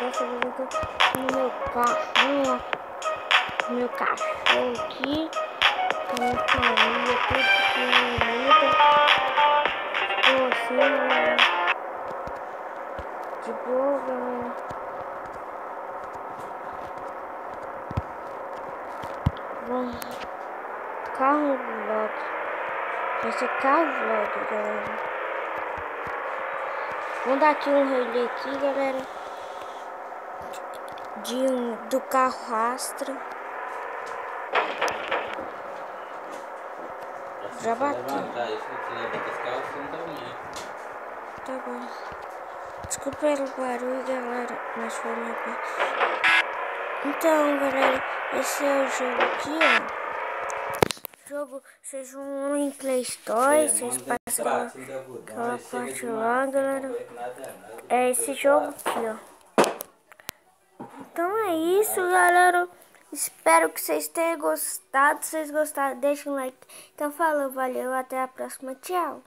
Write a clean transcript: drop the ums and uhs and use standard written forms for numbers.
Dessa vez eu tô no meu carro, ó. Meu cachorro aqui. Com a minha família, tudo pequenininha. Estou assim, galera. De boa, galera. Vamos. Carro vlog. Vai ser carro vlog, galera. Vamos dar aqui um relé aqui, galera. Do carro Astra. Já bati. Tá bom. Desculpa pelo barulho, galera. Mas foi meu pai. Então, galera, esse é o jogo aqui, ó. Jogo, vocês vão em Play Store, vocês passam aquela parte lá, galera. É esse jogo aqui, ó. Então é isso, galera. Espero que vocês tenham gostado. Se vocês gostaram, deixa um like. Então falou, valeu, até a próxima, tchau.